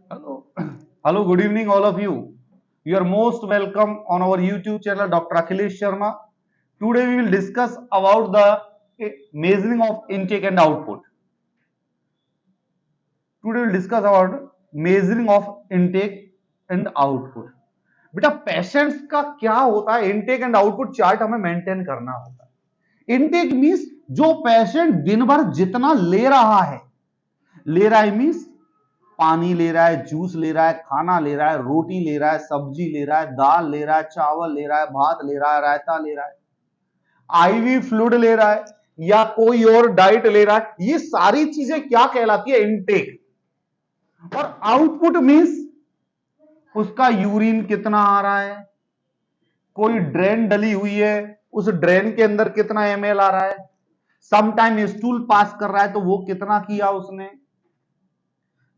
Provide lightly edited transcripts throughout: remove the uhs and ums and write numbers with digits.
Hello, hello, good evening, all of you. You are most welcome on our YouTube channel, Dr. Akhilesh Sharma. Today we will discuss about the measuring of intake and output. Today we will discuss about measuring of intake and output. बेटा patients का क्या होता है, intake and output chart हमें maintain करना होता है। Intake means जो पेशेंट दिन भर जितना ले रहा है मींस पानी ले रहा है, जूस ले रहा है, खाना ले रहा है, रोटी ले रहा है, सब्जी ले रहा है, दाल ले रहा है, चावल ले रहा है, भात ले रहा है, रायता ले रहा है, आईवी फ्लूइड ले रहा है या कोई और डाइट ले रहा है, ये सारी चीजें क्या कहलाती है? इनटेक। और आउटपुट मींस उसका यूरिन कितना आ रहा है, कोई ड्रेन डली हुई है, उस ड्रेन के अंदर कितना एमएल आ रहा है, समटाइम स्टूल पास कर रहा है तो वो कितना किया उसने,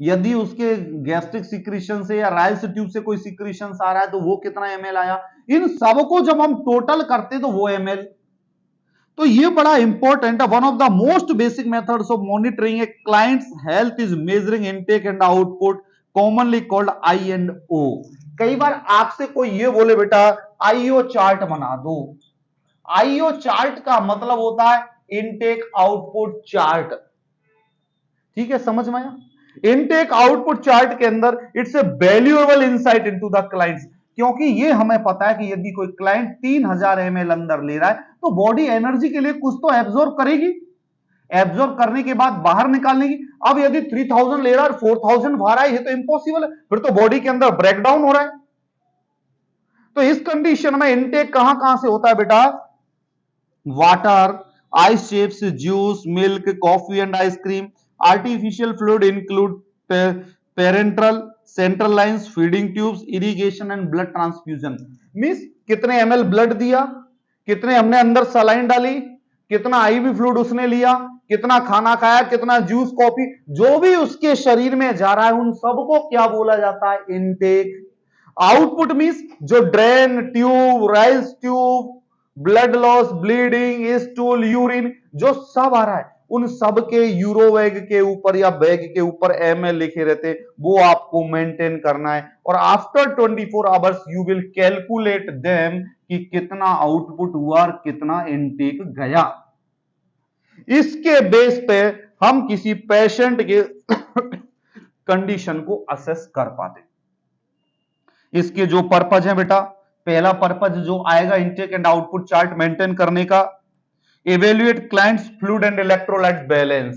यदि उसके गैस्ट्रिक सिक्रीशन से या राइल्स ट्यूब से कोई सिक्रीशन आ रहा है तो वो कितना एमएल आया। इन सबको जब हम टोटल करते तो वो एमएल। तो ये बड़ा इंपॉर्टेंट है। One of the most basic methods of monitoring a client's health is measuring intake and output, commonly called I and O. कई बार आपसे कोई ये बोले बेटा आईओ चार्ट बना दो। आईओ चार्ट का मतलब होता है इनटेक आउटपुट चार्ट। ठीक है, समझ में आया? इनटेक आउटपुट चार्ट के अंदर it's a valuable insight into the clients, क्योंकि ये हमें पता है कि यदि कोई क्लाइंट 3000 ml अंदर ले रहा है तो बॉडी एनर्जी के लिए कुछ तो एब्जॉर्ब करेगी, एब्जॉर्ब करने के बाद बाहर निकालने की। अब यदि 3000 ले रहा है और 4000 बाहर आए, ये तो इंपॉसिबल है, फिर तो बॉडी के अंदर ब्रेकडाउन हो रहा है। तो इस कंडीशन में इनटेक कहां कहां से होता है बेटा? Water, ice chips, juice, milk, coffee and ice cream, artificial fluid include parenteral, central lines, feeding tubes, irrigation and blood transfusion. Means कितने एमएल ब्लड दिया, कितने हमने अंदर सलाइन डाली, कितना आईवी फ्लूइड उसने लिया, कितना खाना खाया, कितना जूस, कॉफी, जो भी उसके शरीर में जा रहा है उन सबको क्या बोला जाता है? इनटेक। आउटपुट मींस जो drain tube, Ryle's tube, blood loss, bleeding, stool, urine, जो सब आ रहा है उन सब के यूरोवैग के ऊपर या बैग के ऊपर एमएल लिखे रहते, वो आपको मेंटेन करना है। और after 24 hours you will calculate them कि कितना आउटपुट हुआ और कितना इनटेक गया। इसके बेस पे हम किसी पेशेंट के कंडीशन को असेस कर पाते। इसके जो पर्पज है बेटा, पहला पर्पज जो आएगा intake and output chart maintain करने का, evaluate clients fluid and electrolyte balance.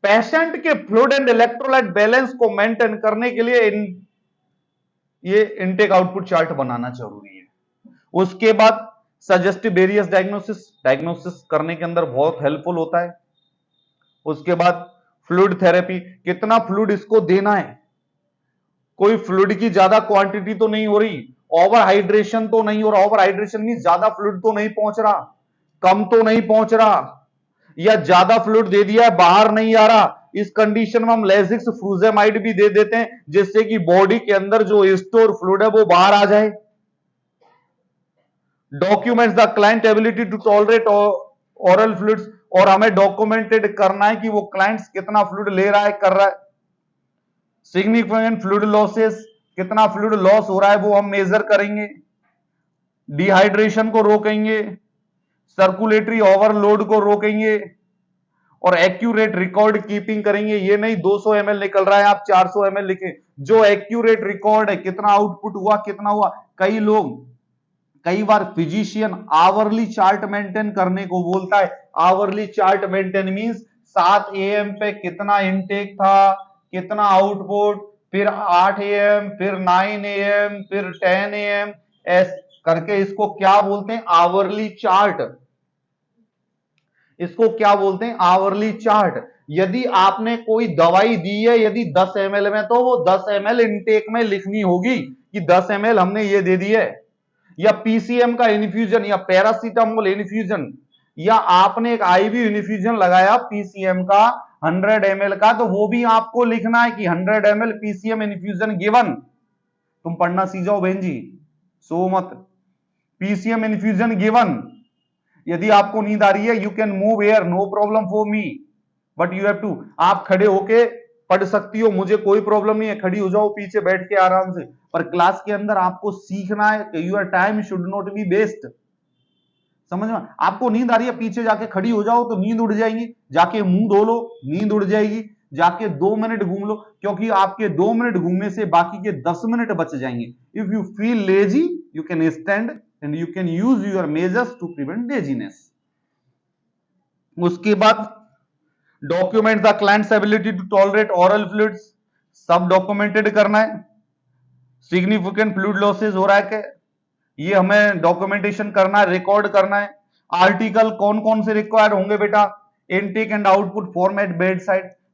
Patient के फ्लूइड एंड इलेक्ट्रोलाइट बैलेंस को मेंटेन करने के लिए ये इनटेक आउटपुट चार्ट बनाना जरूरी है। उसके बाद सजेस्टिव वेरियस डायग्नोसिस करने के अंदर बहुत हेल्पफुल होता है। उसके बाद फ्लूइड थेरेपी, कितना फ्लूइड इसको देना है, कोई फ्लूइड की ज्यादा क्वांटिटी तो नहीं हो रही, ओवर हाइड्रेशन तो नहीं हो रहा, ओवर हाइड्रेशन मींस ज्यादा फ्लूइड तो नहीं पहुंच रहा, कम तो नहीं पहुंच रहा, या ज्यादा फ्लूइड दे दिया है बाहर नहीं आ रहा। इस कंडीशन में हम लेजिक्स फ्रूजेमाइड भी दे देते हैं जिससे कि बॉडी के अंदर जो स्टोर फ्लूइड है वो बाहर आ जाए। Documents the client ability to tolerate oral fluids, और हमें डॉक्यूमेंटेड करना है कि वो क्लाइंट्स कितना फ्लूइड ले रहा है, कर रहा है। सिग्निफिकेंट फ्लूइड लॉसेस, कितना फ्लूइड लॉस हो रहा है वो हम मेजर करेंगे। डिहाइड्रेशन को रोकेंगे, सर्कुलेटरी ओवरलोड को रोकेंगे, और एक्यूरेट रिकॉर्ड कीपिंग करेंगे। ये नहीं 200 ml निकल रहा है आप 400 ml लिखें, जो एक्यूरेट रिकॉर्ड है कितना आउटपुट हुआ, कितना हुआ। कई बार फिजिशियन आवरली चार्ट मेंटेन करने को बोलता है। Hourly chart maintain means 7 AM पे कितना इनटेक था, कितना आउटपुट, फिर 8 AM, फिर 9 AM, फिर 10 AM, ऐसे करके इसको क्या बोलते हैं? Hourly chart. इसको क्या बोलते हैं? Hourly chart. यदि आपने कोई दवाई दी है यदि 10 ml में, तो वो 10 ml इनटेक में लिखनी होगी कि 10 ml हमने ये दे दी है। या पीसीएम का इन्फ्यूजन या पैरासीटामोल इन्फ्यूजन, या आपने एक आईवी इन्फ्यूजन लगाया पीसीएम का 100 ml का, तो वो भी आपको लिखना है कि 100 ml पीसीएम इन्फ्यूजन गिवन। तुम पढ़ना सीख जाओ बहन जी, सो मत। PCM infusion given. यदि आपको नींद आ रही है, you can move air, no problem for me, but you have to, आप खड़े होके पढ़ सकती हो, मुझे कोई प्रॉब्लम नहीं है, खड़ी हो जाओ पीछे बैठ के आराम से, पर क्लास के अंदर आपको सीखना है कि your time should not be waste. समझ में? आपको नींद आ रही है, पीछे जाके खड़ी हो जाओ तो नींद उड़ जाएगी, जाके मुंह धो लो, नींद उड़ जाएगी, जाके 2 मिनट घूम लो, क्योंकि आपके 2 मिनट घूमने से बाकी के 10 मिनट बच जाएंगे। If you feel lazy you can stand and you can use your measures to prevent laziness. उसके बाद document the clients ability to tolerate oral fluids, सब डॉक्यूमेंटेड करना है। सिग्निफिकेंट फ्लूइड लॉसेस हो रहा है क्या, ये हमें डॉक्यूमेंटेशन करना है, रिकॉर्ड करना है। आर्टिकल कौन कौन से रिक्वायर्ड होंगे बेटा, intake and output form at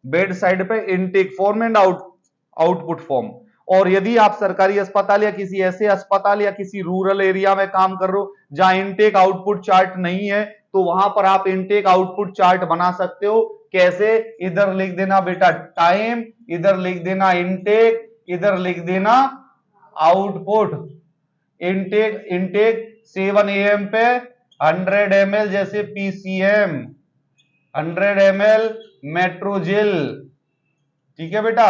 bedside पे intake form and output form. और यदि आप सरकारी अस्पताल या किसी ऐसे अस्पताल या किसी रूरल एरिया में काम कर रहे हो जहां इनटेक आउटपुट चार्ट नहीं है, तो वहां पर आप इनटेक आउटपुट चार्ट बना सकते हो। कैसे, इधर लिख देना बेटा टाइम, इधर लिख देना इनटेक, इधर लिख देना आउटपुट। इनटेक 7 AM पे 100 ml जैसे PCM, 100 ml मेट्रोजिल, ठीक है बेटा,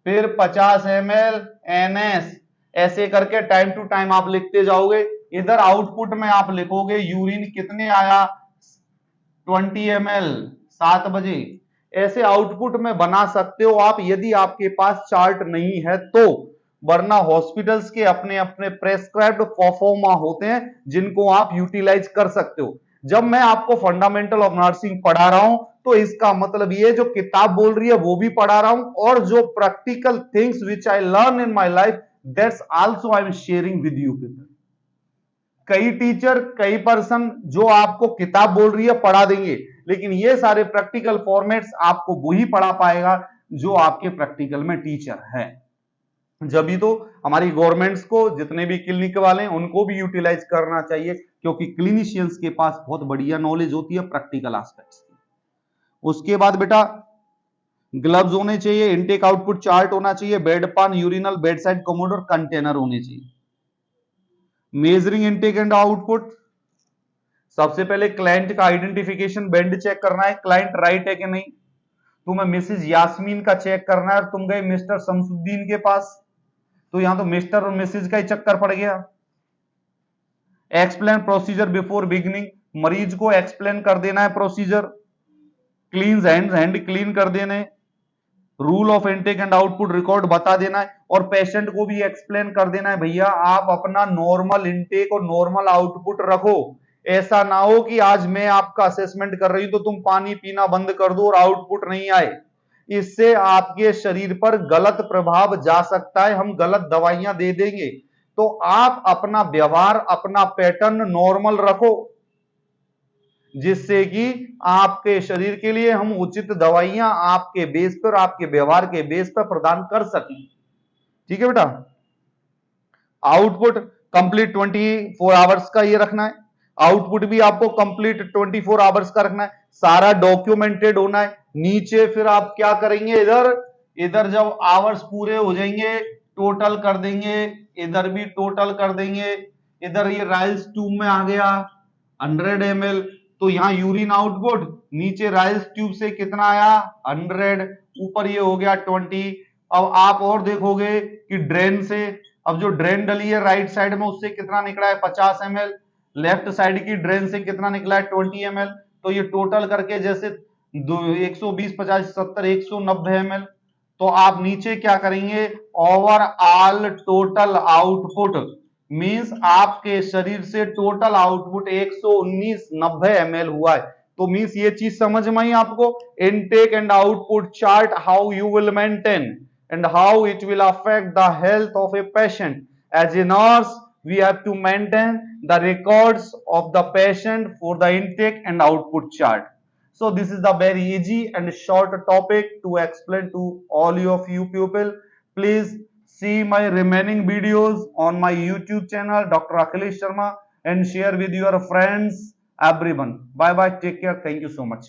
फिर 50 ml NS, ऐसे करके टाइम टू टाइम आप लिखते जाओगे। इधर आउटपुट में आप लिखोगे यूरिन कितने आया, 20 ml 7 बजे, ऐसे आउटपुट में बना सकते हो आप यदि आपके पास चार्ट नहीं है तो। वरना हॉस्पिटल्स के अपने अपने प्रेस्क्राइब्ड परफॉर्मा होते हैं जिनको आप यूटिलाइज कर सकते हो। जब मैं आपको फंडामेंटल ऑफ नर्सिंग पढ़ा रहा हूं तो इसका मतलब ये जो किताब बोल रही है वो भी पढ़ा रहा हूं, और जो practical things which I learn in my life that's also I am sharing with you people. कई टीचर कई पर्सन जो आपको किताब बोल रही है पढ़ा देंगे, लेकिन ये सारे प्रैक्टिकल फॉर्मेट्स आपको वही पढ़ा पाएगा जो आपके प्रैक्टिकल में टीचर है। जब ही तो हमारी गवर्नमेंट्स को, जितने भी क्लिनिक वाले हैं उनको भी यूटिलाइज करना चाहिए, क्योंकि क्लिनिशियंस के पास बहुत बढ़िया नॉलेज होती है प्रैक्टिकल एस्पेक्ट्स की। उसके बाद बेटा ग्लव्स होने चाहिए, इनटेक आउटपुट चार्ट होना चाहिए, बेड पान, यूरिनल, बेड साइड कमोड और कंटेनर होने चाहिए। मेजरिंग इनटेक एंड आउटपुट, सबसे पहले क्लाइंट का आइडेंटिफिकेशन बेंड चेक करना है, क्लाइंट राइट है कि नहीं। तुम्हें मिसेज यास्मीन का चेक करना है और तुम गए मिस्टर शमसुद्दीन के पास, तो यहां तो मिस्टर और मिसेज का ही चक्कर पड़ गया। एक्सप्लेन प्रोसीजर बिफोर बिगिनिंग, मरीज को एक्सप्लेन कर देना है procedure. Clean hand, hand clean कर देने। Rule of intake and output record बता देना है, और पेशेंट को भी एक्सप्लेन कर देना है भैया आप अपना नॉर्मल इनटेक और नॉर्मल आउटपुट रखो। ऐसा ना हो कि आज मैं आपका असेसमेंट कर रही हूं तो तुम पानी पीना बंद कर दो और आउटपुट नहीं आए। इससे आपके शरीर पर गलत प्रभाव जा सकता है, हम गलत दवाइयां दे देंगे। तो आप अपना व्यवहार, अपना पैटर्न नॉर्मल रखो, जिससे कि आपके शरीर के लिए हम उचित दवाइयां आपके बेस पर, आपके व्यवहार के बेस पर प्रदान कर सकें। ठीक है बेटा। आउटपुट कंप्लीट 24 आवर्स का ये रखना है, आउटपुट भी आपको कंप्लीट 24 आवर्स का रखना है, सारा डॉक्यूमेंटेड होना है। नीचे फिर आप क्या करेंगे, इधर जब आवर्स पूरे हो जाएंगे टोटल कर देंगे, इधर भी टोटल कर देंगे। इधर ये राइल्स ट्यूब में आ गया 100 ml, तो यहां यूरिन आउटपुट, नीचे राइल्स ट्यूब से कितना आया 100, ऊपर ये हो गया 20। अब आप और देखोगे कि ड्रेन से, अब जो ड्रेन डली है राइट साइड में उससे कितना निकला है 50 ml, लेफ्ट साइड की ड्रेन से कितना निकला है 20 ml। तो ये टोटल करके जैसे 120, 50, 70, 190 ml। तो आप नीचे क्या करेंगे, ओवरऑल टोटल आउटपुट मींस आपके शरीर से टोटल आउटपुट 119.90 ml हुआ है। तो मींस ये चीज समझ में आई आपको, intake and output chart, how you will maintain and how it will affect the health of a patient. As a nurse, we have to maintain the records of the patient for the intake and output chart. So this is the very easy and short topic to explain to all of you people. Please see my remaining videos on my YouTube channel Dr. Akhilesh Sharma and share with your friends, everyone. Bye bye, take care, thank you so much.